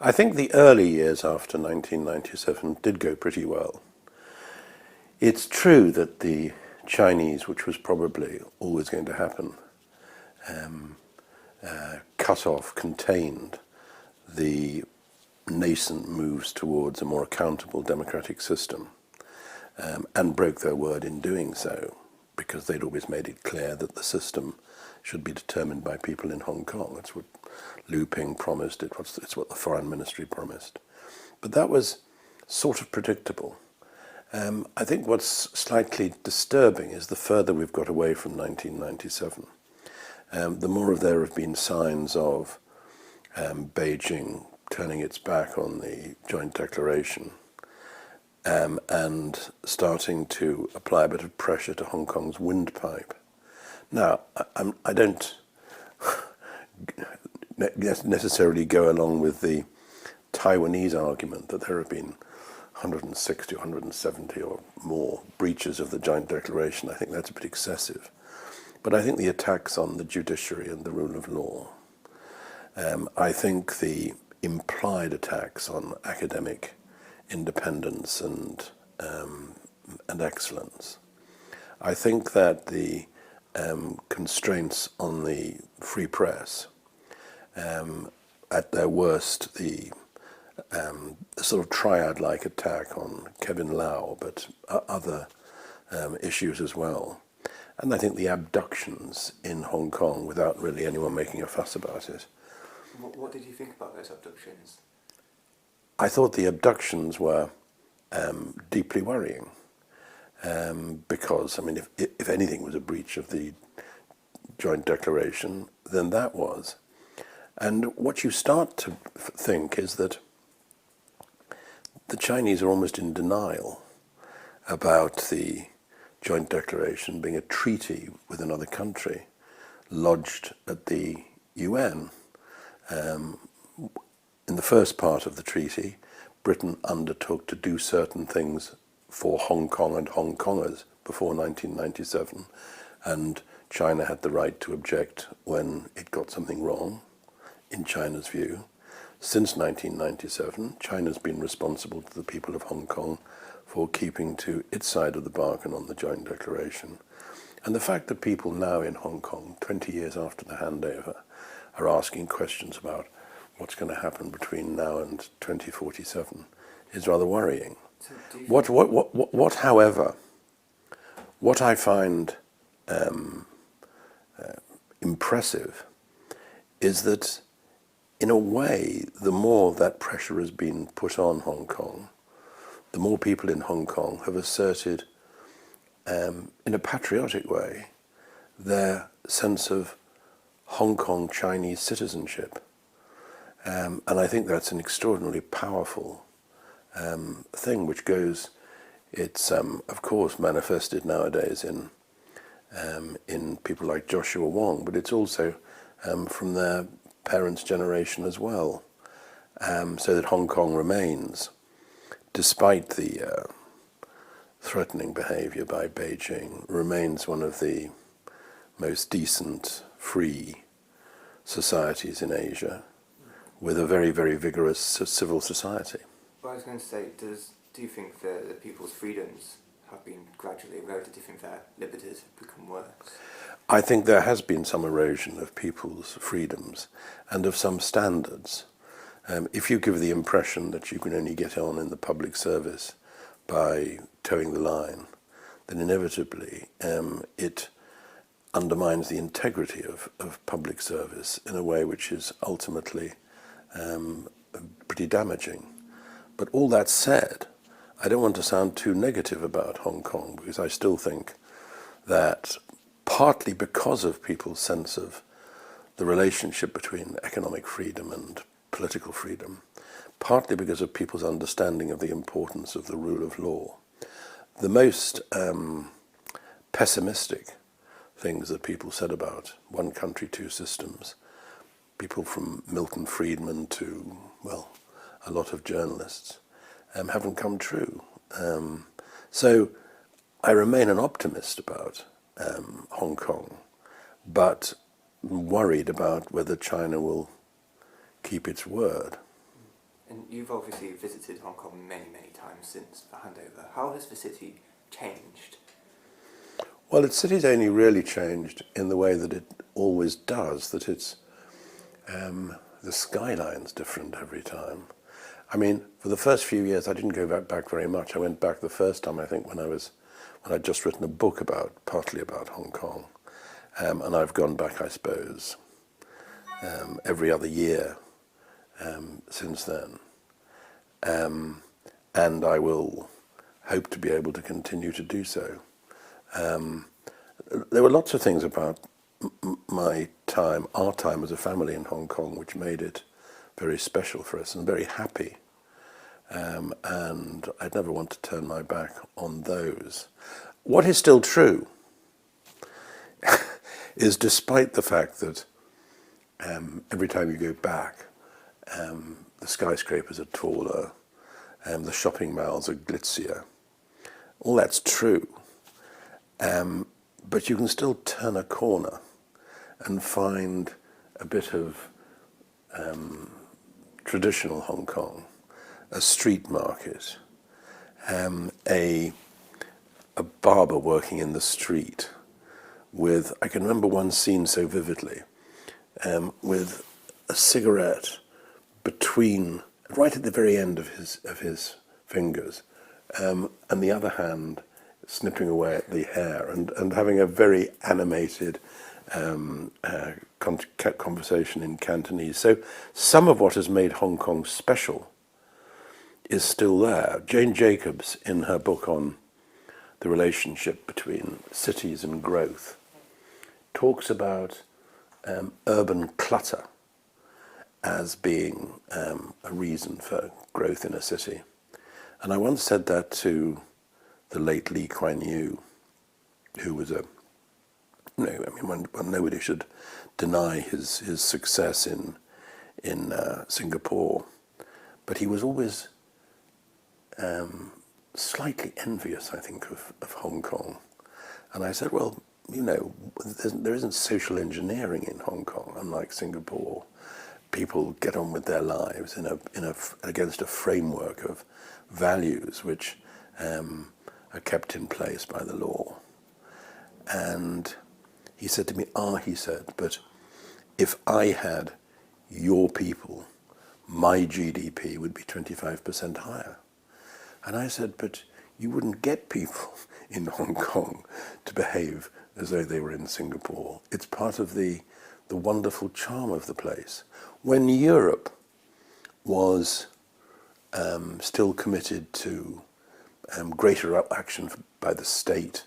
I think the early years after 1997 did go pretty well. It's true that the Chinese, which was probably always going to happen, cut off, contained the nascent moves towards a more accountable democratic system, and broke their word in doing so, because they'd always made it clear that the system should be determined by people in Hong Kong. That's what Lu Ping promised, it's what the foreign ministry promised. But that was sort of predictable. I think what's slightly disturbing is the further we've got away from 1997, the more there have been signs of Beijing turning its back on the joint declaration, and starting to apply a bit of pressure to Hong Kong's windpipe. Now, I don't necessarily go along with the Taiwanese argument that there have been 160 or 170 or more breaches of the joint declaration. I think that's a bit excessive. But I think the attacks on the judiciary and the rule of law, I think the implied attacks on academic independence and excellence, I think that the constraints on the free press, at their worst, the sort of triad-like attack on Kevin Lau, but other issues as well. And I think the abductions in Hong Kong, without really anyone making a fuss about it. What did you think about those abductions? I thought the abductions were deeply worrying, because, I mean, if anything was a breach of the joint declaration, then that was. And what you start to think is that the Chinese are almost in denial about the joint declaration being a treaty with another country lodged at the UN. In the first part of the treaty, Britain undertook to do certain things for Hong Kong and Hong Kongers before 1997, and China had the right to object when it got something wrong, in China's view. Since 1997, China's been responsible to the people of Hong Kong for keeping to its side of the bargain on the joint declaration. And the fact that people now in Hong Kong, 20 years after the handover, are asking questions about what's going to happen between now and 2047 is rather worrying. So however, what I find impressive is that, in a way, the more that pressure has been put on Hong Kong, the more people in Hong Kong have asserted, in a patriotic way, their sense of Hong Kong Chinese citizenship. And I think that's an extraordinarily powerful thing, which goes, it's of course manifested nowadays in people like Joshua Wong, but it's also from their parents' generation as well, so that Hong Kong remains, despite the threatening behavior by Beijing, remains one of the most decent, free societies in Asia, with a very, very vigorous civil society. Well, I was going to say, do you think that the people's freedoms have been gradually eroded? Do you think their liberties have become worse? I think there has been some erosion of people's freedoms and of some standards. If you give the impression that you can only get on in the public service by towing the line, then inevitably it undermines the integrity of public service in a way which is ultimately pretty damaging. But all that said, I don't want to sound too negative about Hong Kong, because I still think that, partly because of people's sense of the relationship between economic freedom and political freedom, partly because of people's understanding of the importance of the rule of law, the most pessimistic things that people said about one country, two systems, people from Milton Friedman to, well, a lot of journalists, haven't come true. So I remain an optimist about Hong Kong, but worried about whether China will keep its word. you've obviously visited Hong Kong many, many times since the handover. How has the city changed? Well, its city's only really changed in the way that it always does, that it's the skyline's different every time. I mean, for the first few years, I didn't go back very much. I went back the first time, I think, when I'd just written a book partly about Hong Kong. And I've gone back, I suppose, every other year since then. And I will hope to be able to continue to do so. There were lots of things about our time as a family in Hong Kong, which made it very special for us and very happy. And I'd never want to turn my back on those. What is still true is, despite the fact that every time you go back, the skyscrapers are taller, the shopping malls are glitzier. All that's true. But you can still turn a corner and find a bit of traditional Hong Kong, a street market, a barber working in the street with, I can remember one scene so vividly, with a cigarette right at the very end of his fingers, and the other hand snipping away at the hair, and having a very animated conversation in Cantonese. So some of what has made Hong Kong special is still there. Jane Jacobs, in her book on the relationship between cities and growth, talks about urban clutter as being a reason for growth in a city. And I once said that to the late Lee Kuan Yew, who was one nobody should deny his success in Singapore, but he was always slightly envious, I think, of Hong Kong. And I said, well, there isn't social engineering in Hong Kong, unlike Singapore. People get on with their lives against a framework of values which are kept in place by the law. And he said to me, but if I had your people, my GDP would be 25% higher. And I said, but you wouldn't get people in Hong Kong to behave as though they were in Singapore. It's part of the wonderful charm of the place. When Europe was still committed to greater action by the state,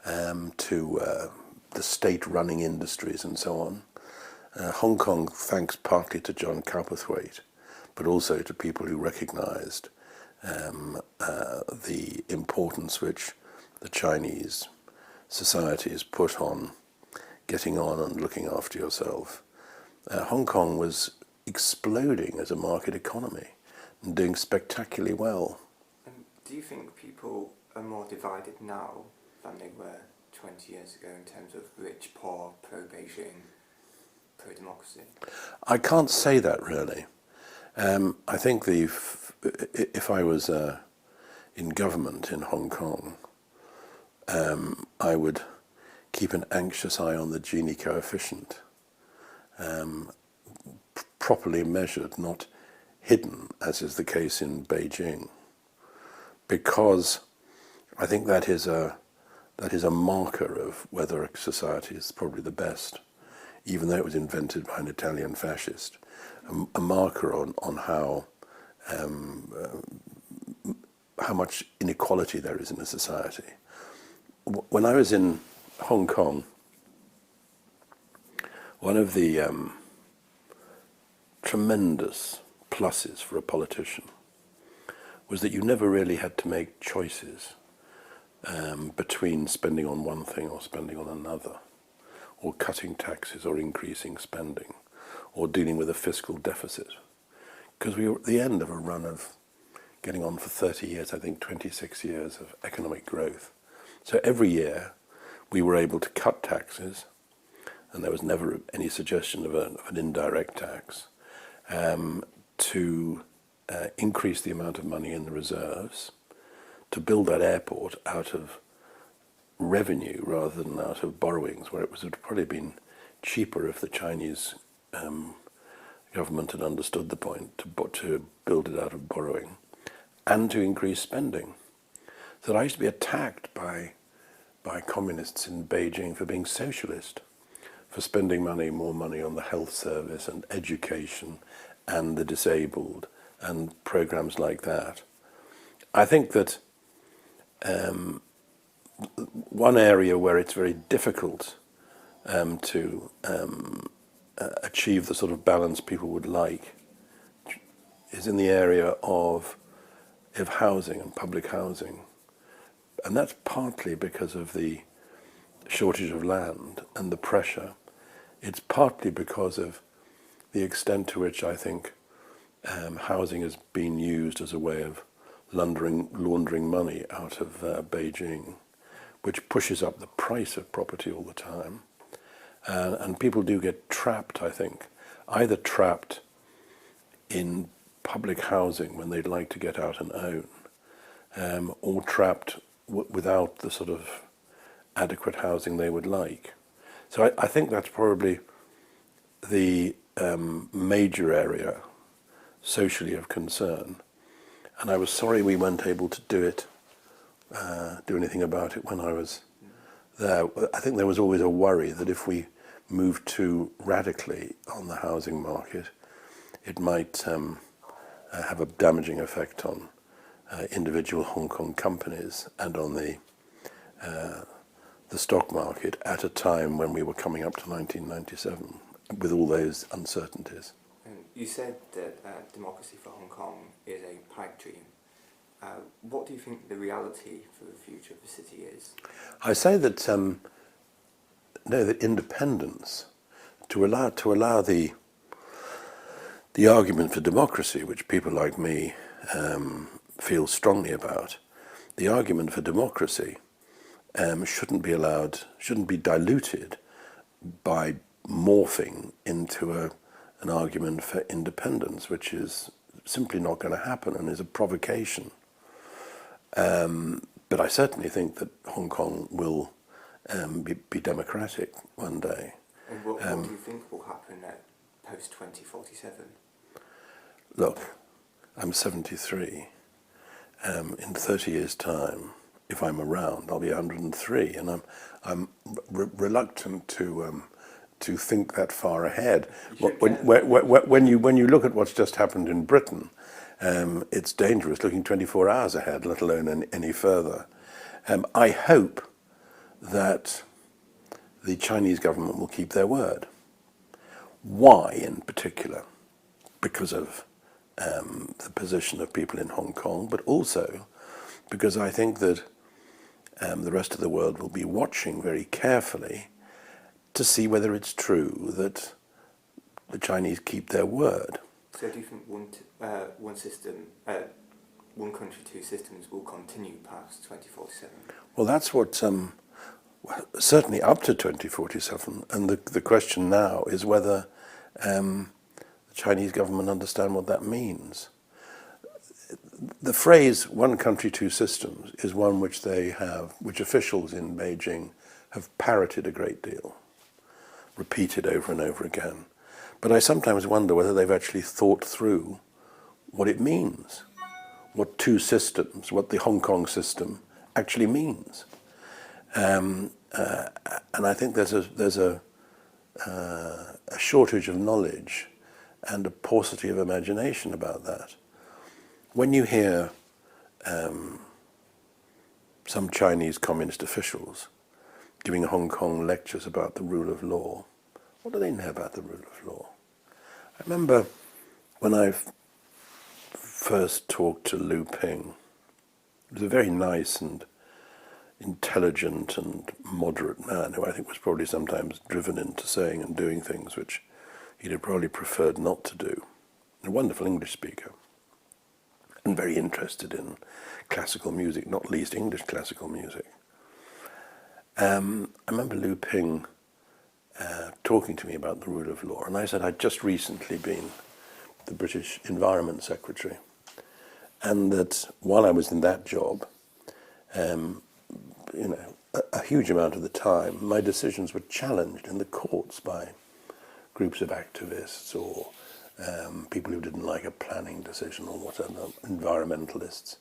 to the state running industries and so on, Hong Kong, thanks partly to John Cowperthwaite, but also to people who recognized the importance which the Chinese society has put on getting on and looking after yourself. Hong Kong was exploding as a market economy and doing spectacularly well. Do you think people are more divided now than they were 20 years ago in terms of rich, poor, pro-Beijing, pro-democracy? I can't say that really. I think if I was in government in Hong Kong, I would keep an anxious eye on the Gini coefficient, properly measured, not hidden, as is the case in Beijing, because I think that is a marker of whether a society is probably the best, even though it was invented by an Italian fascist, a marker on how much inequality there is in a society. When I was in Hong Kong, one of the tremendous pluses for a politician was that you never really had to make choices between spending on one thing or spending on another, or cutting taxes or increasing spending, or dealing with a fiscal deficit. Because we were at the end of a run of getting on for 30 years, I think 26 years of economic growth. So every year we were able to cut taxes, and there was never any suggestion of an indirect tax, to increase the amount of money in the reserves to build that airport out of revenue rather than out of borrowings, where it would have probably been cheaper if the Chinese government had understood the point to build it out of borrowing, and to increase spending. So I used to be attacked by communists in Beijing for being socialist, for spending more money on the health service and education and the disabled and programs like that. I think that one area where it's very difficult to achieve the sort of balance people would like is in the area of housing and public housing. And that's partly because of the shortage of land and the pressure. It's partly because of the extent to which I think housing has been used as a way of laundering money out of Beijing, which pushes up the price of property all the time. And people do get trapped, I think, either trapped in public housing when they'd like to get out and own, or trapped without the sort of adequate housing they would like. So I think that's probably the major area socially of concern. And I was sorry we weren't able to do anything about it when I was there. I think there was always a worry that if we moved too radically on the housing market, it might have a damaging effect on individual Hong Kong companies and on the stock market at a time when we were coming up to 1997 with all those uncertainties. You said that democracy for Hong Kong is a pipe dream. What do you think the reality for the future of the city is? I say that that independence, to allow the argument for democracy, which people like me feel strongly about, the argument for democracy shouldn't be diluted by morphing into an argument for independence, which is simply not going to happen and is a provocation. But I certainly think that Hong Kong will be democratic one day. And what do you think will happen at post-2047? Look, I'm 73. In 30 years' time, if I'm around, I'll be 103, and I'm reluctant to think that far ahead. When you look at what's just happened in Britain, it's dangerous looking 24 hours ahead, let alone any further. I hope that the Chinese government will keep their word. Why, in particular? Because of the position of people in Hong Kong, but also because I think that the rest of the world will be watching very carefully to see whether it's true that the Chinese keep their word. So do you think one system, one country, two systems will continue past 2047? Well, that's what certainly up to 2047, and the question now is whether the Chinese government understand what that means. The phrase "one country, two systems" is one which which officials in Beijing have parroted a great deal, repeated over and over again. But I sometimes wonder whether they've actually thought through what it means, what two systems, what the Hong Kong system actually means. And I think there's a shortage of knowledge and a paucity of imagination about that. When you hear some Chinese communist officials giving Hong Kong lectures about the rule of law, what do they know about the rule of law? I remember when I first talked to Lu Ping. He was a very nice and intelligent and moderate man who I think was probably sometimes driven into saying and doing things which he'd have probably preferred not to do. A wonderful English speaker and very interested in classical music, not least English classical music. I remember Lu Ping talking to me about the rule of law, and I said I'd just recently been the British Environment Secretary, and that while I was in that job, a huge amount of the time, my decisions were challenged in the courts by groups of activists or people who didn't like a planning decision or whatever, environmentalists.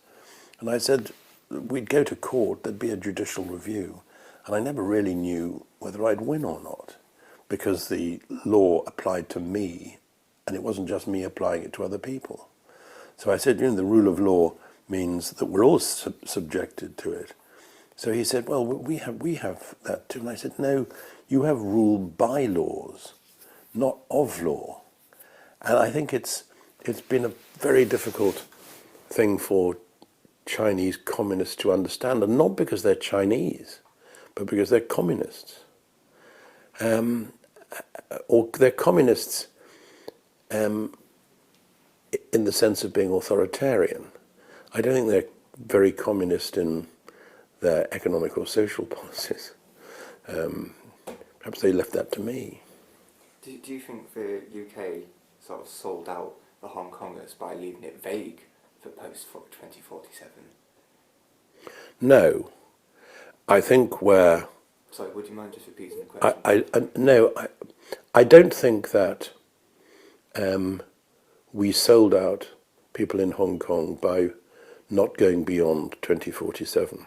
And I said, we'd go to court, there'd be a judicial review, and I never really knew whether I'd win or not, because the law applied to me, and it wasn't just me applying it to other people. So I said, the rule of law means that we're all subjected to it. So he said, well, we have that too. And I said, no, you have rule by laws, not of law. And I think it's been a very difficult thing for Chinese communists to understand, and not because they're Chinese, but because they're communists. Or they're communists in the sense of being authoritarian. I don't think they're very communist in their economic or social policies. Perhaps they left that to me. Do you think the UK sort of sold out the Hong Kongers by leaving it vague for post-2047? No. I think where... Sorry, would you mind just repeating the question? No, I don't think that we sold out people in Hong Kong by not going beyond 2047.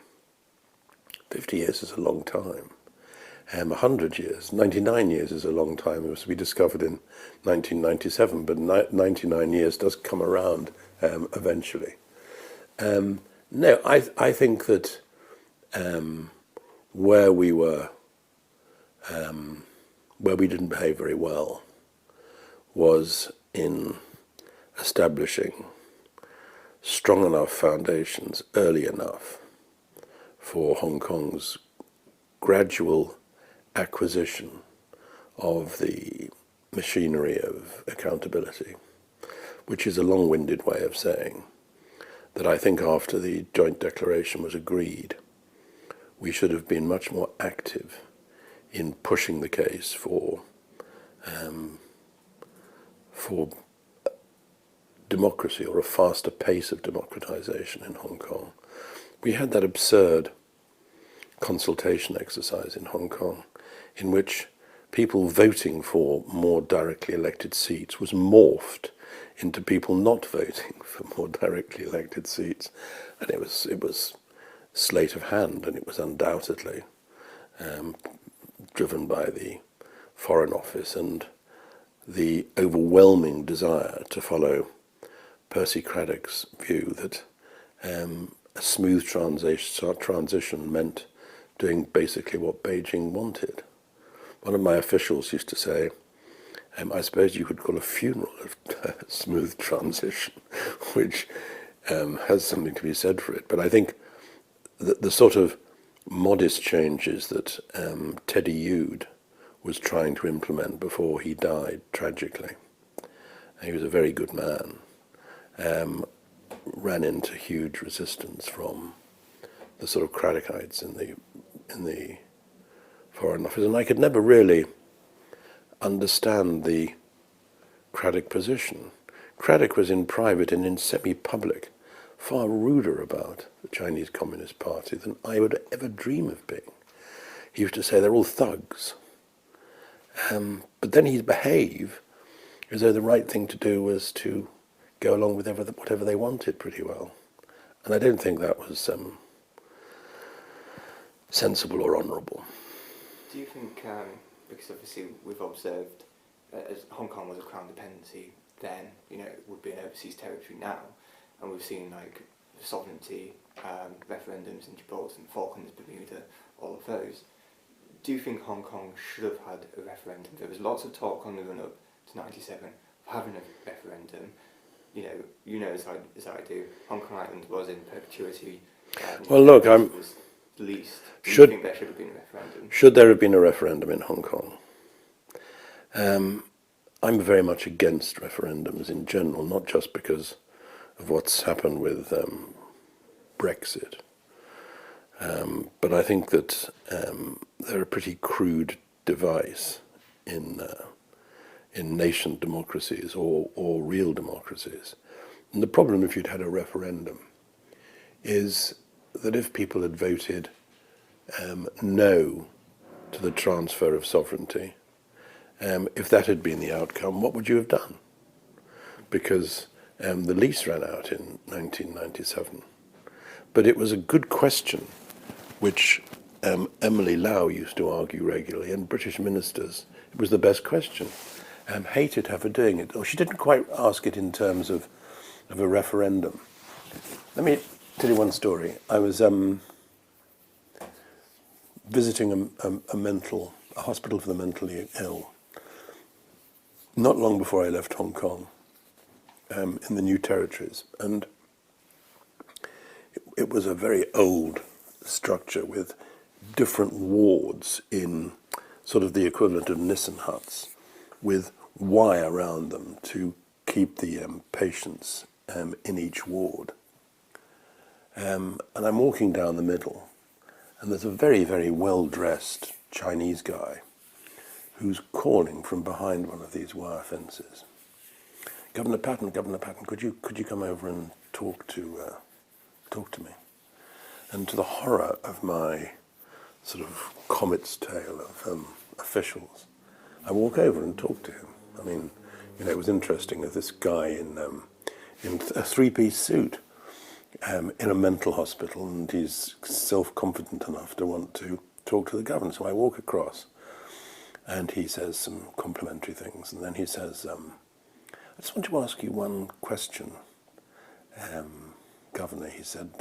50 years is a long time. 100 years, 99 years is a long time. It was to be discovered in 1997, but 99 years does come around eventually. No, I think that where we didn't behave very well was in establishing strong enough foundations early enough for Hong Kong's gradual acquisition of the machinery of accountability, which is a long-winded way of saying that I think after the joint declaration was agreed, we should have been much more active in pushing the case for democracy, or a faster pace of democratization in Hong Kong. We had that absurd consultation exercise in Hong Kong in which people voting for more directly elected seats was morphed into people not voting for more directly elected seats. And it was sleight of hand, and it was undoubtedly driven by the Foreign Office and the overwhelming desire to follow Percy Craddock's view that a smooth transition meant doing basically what Beijing wanted. One of my officials used to say, I suppose you could call a funeral a smooth transition, which has something to be said for it. But I think the sort of modest changes that Teddy Youde was trying to implement before he died tragically, and he was a very good man, ran into huge resistance from the sort of Craddockites in the Foreign Office, and I could never really understand the Craddock position. Craddock was in private and in semi-public far ruder about the Chinese Communist Party than I would ever dream of being. He used to say they're all thugs. But then he'd behave as though the right thing to do was to go along with whatever they wanted pretty well. And I don't think that was sensible or honourable. Do you think, because obviously we've observed as Hong Kong was a crown dependency then, it would be an overseas territory now, and we've seen like sovereignty referendums in Gibraltar and Falklands, Bermuda, all of those. Do you think Hong Kong should have had a referendum? There was lots of talk on the run-up to 97 of having a referendum. You know as I do, Hong Kong Island was in perpetuity. Well, look, was least. Do you think there should have been a referendum? Should there have been a referendum in Hong Kong? I'm very much against referendums in general, not just because of what's happened with Brexit, but I think that they're a pretty crude device in nation democracies or real democracies, And the problem if you'd had a referendum is that if people had voted no to the transfer of sovereignty, if that had been the outcome, what would you have done? Because the lease ran out in 1997. But it was a good question, which Emily Lau used to argue regularly, and British ministers, it was the best question. Hated her for doing it. Or she didn't quite ask it in terms of a referendum. Let me tell you one story. I was visiting a hospital for the mentally ill not long before I left Hong Kong, in the New Territories, and it was a very old structure with different wards in sort of the equivalent of Nissen huts, with wire around them to keep the patients in each ward. And I'm walking down the middle, and there's a very, very well-dressed Chinese guy who's calling from behind one of these wire fences. Governor Patten, could you come over and talk to me? And to the horror of my sort of comet's tail of officials, I walk over and talk to him. I mean, you know, it was interesting that this guy in a three-piece suit in a mental hospital, and he's self-confident enough to want to talk to the governor. So I walk across, and he says some complimentary things, and then he says, I just want to ask you one question, Governor. He said,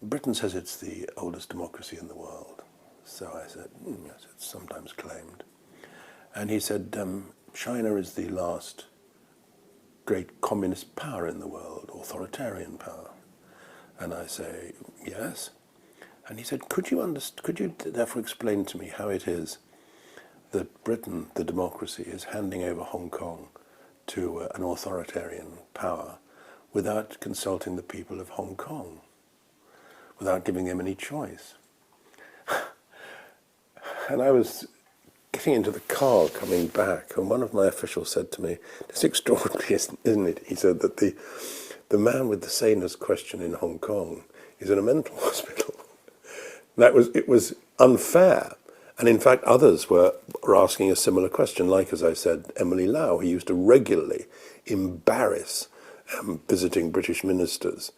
Britain says it's the oldest democracy in the world. So I said, yes, it's sometimes claimed. And he said, China is the last great communist power in the world, authoritarian power. And I say, yes. And he said, could you therefore explain to me how it is that Britain, the democracy, is handing over Hong Kong to an authoritarian power without consulting the people of Hong Kong, without giving them any choice? And I was getting into the car coming back, and one of my officials said to me, it's extraordinary, isn't it? He said that the man with the sanest question in Hong Kong is in a mental hospital. It was unfair. And in fact, others were asking a similar question, like, as I said, Emily Lau, who used to regularly embarrass visiting British ministers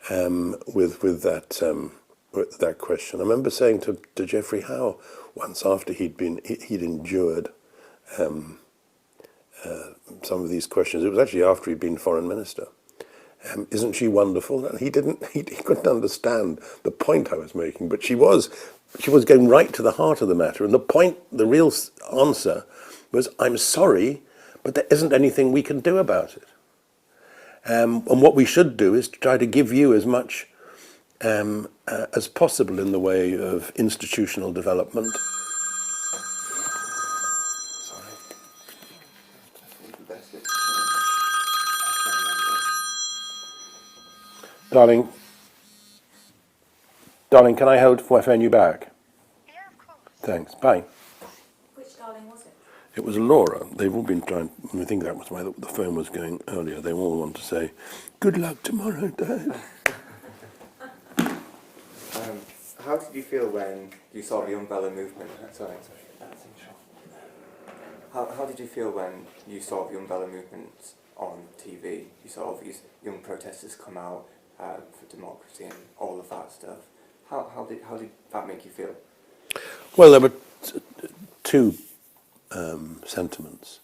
with that question. I remember saying to Geoffrey Howe once, after he'd endured some of these questions, it was actually after he'd been foreign minister. Isn't she wonderful? And he couldn't understand the point I was making, but she was going right to the heart of the matter. And the real answer was, I'm sorry, but there isn't anything we can do about it. And what we should do is try to give you as much as possible in the way of institutional development. Darling, can I phone you back? Yeah, of course. Thanks. Bye. Which darling was it? It was Laura. They've all been trying. I think that was why the phone was going earlier. They all want to say, "Good luck tomorrow, Dad." How did you feel when you saw the Umbrella movement? Sorry. How did you feel when you saw the Umbrella movement on TV? You saw all these young protesters come out for democracy and all of that stuff. How did that make you feel? Well, there were two sentiments.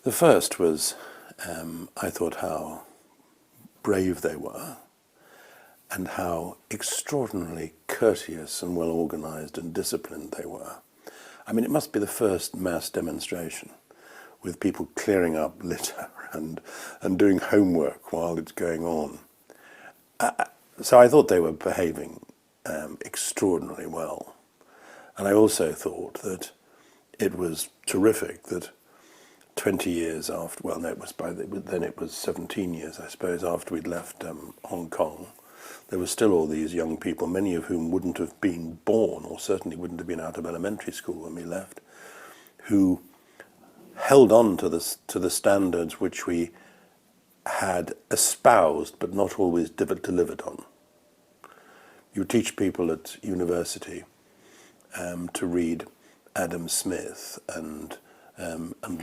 The first was, I thought how brave they were, and how extraordinarily courteous and well organised and disciplined they were. I mean, it must be the first mass demonstration with people clearing up litter and doing homework while it's going on. So I thought they were behaving extraordinarily well. And I also thought that it was terrific that 20 years after, well, no, then it was 17 years, I suppose, after we'd left Hong Kong, there were still all these young people, many of whom wouldn't have been born, or certainly wouldn't have been out of elementary school when we left, who held on to the standards which we had espoused but not always delivered on. You teach people at university to read Adam Smith and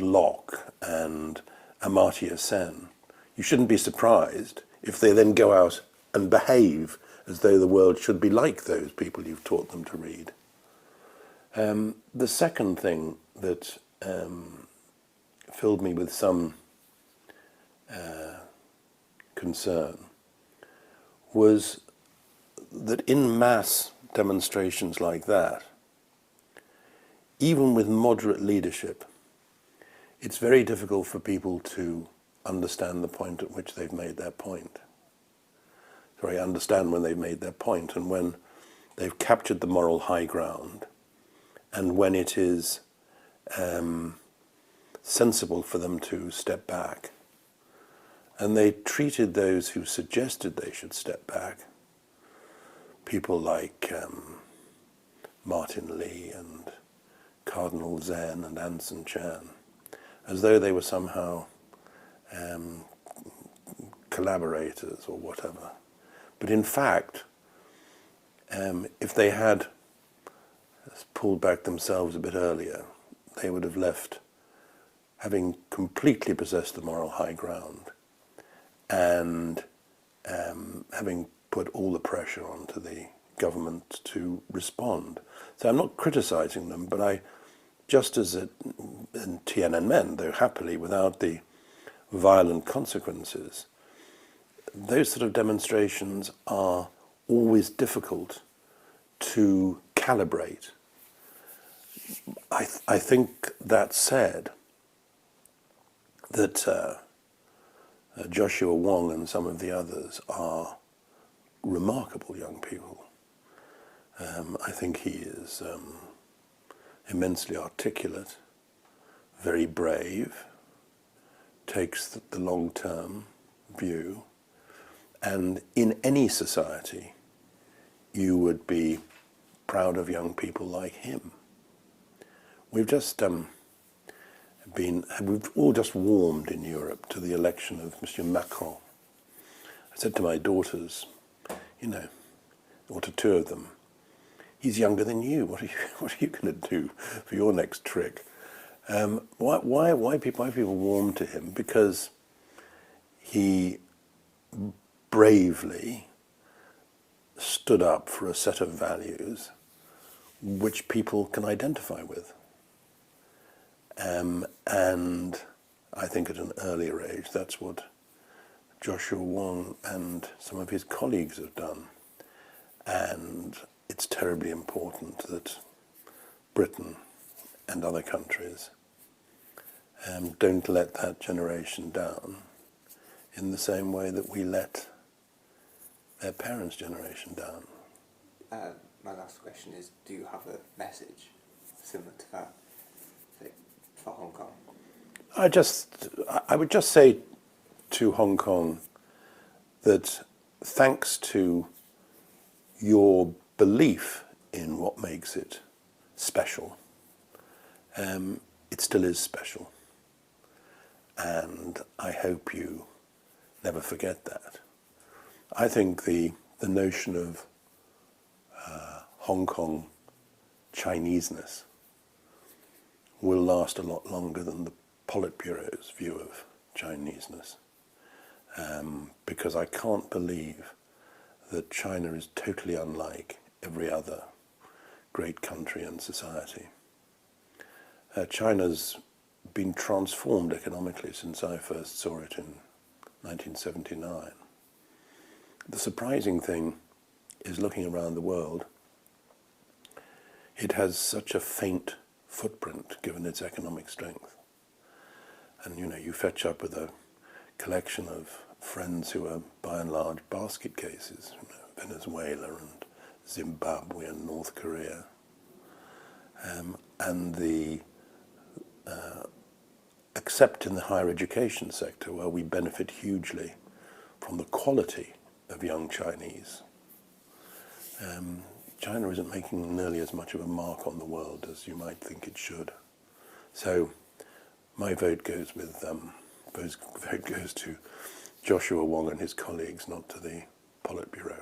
Locke and Amartya Sen. You shouldn't be surprised if they then go out and behave as though the world should be like those people you've taught them to read. The second thing that filled me with some concern was that in mass demonstrations like that, even with moderate leadership, it's very difficult for people to understand the point at which they've made their point. Sorry, understand when they've made their point and when they've captured the moral high ground and when it is sensible for them to step back. And they treated those who suggested they should step back, people like Martin Lee and Cardinal Zen and Anson Chan, as though they were somehow collaborators or whatever. But in fact, if they had pulled back themselves a bit earlier, they would have left having completely possessed the moral high ground and having put all the pressure onto the government to respond. So I'm not criticizing them, but I, just as in Tiananmen, though happily without the violent consequences, those sort of demonstrations are always difficult to calibrate. I think that said, that Joshua Wong and some of the others are remarkable young people. I think he is immensely articulate, very brave, takes the long-term view, and in any society you would be proud of young people like him. We've just we've all just warmed in Europe to the election of Monsieur Macron. I said to my daughters, or to two of them, he's younger than you. What are you going to do for your next trick? Why people warm to him? Because he bravely stood up for a set of values which people can identify with. And I think at an earlier age, that's what Joshua Wong and some of his colleagues have done. And it's terribly important that Britain and other countries don't let that generation down in the same way that we let their parents' generation down. My last question is, do you have a message similar to that for Hong Kong? I would just say to Hong Kong that thanks to your belief in what makes it special, it still is special. And I hope you never forget that. I think the notion of Hong Kong Chineseness will last a lot longer than the Politburo's view of Chineseness, because I can't believe that China is totally unlike every other great country and society. China's been transformed economically since I first saw it in 1979. The surprising thing is, looking around the world, it has such a faint footprint given its economic strength. And you fetch up with a collection of friends who are by and large basket cases, Venezuela and Zimbabwe and North Korea, and except in the higher education sector, where we benefit hugely from the quality of young Chinese, China isn't making nearly as much of a mark on the world as you might think it should. So my vote goes to Joshua Wong and his colleagues, not to the Politburo.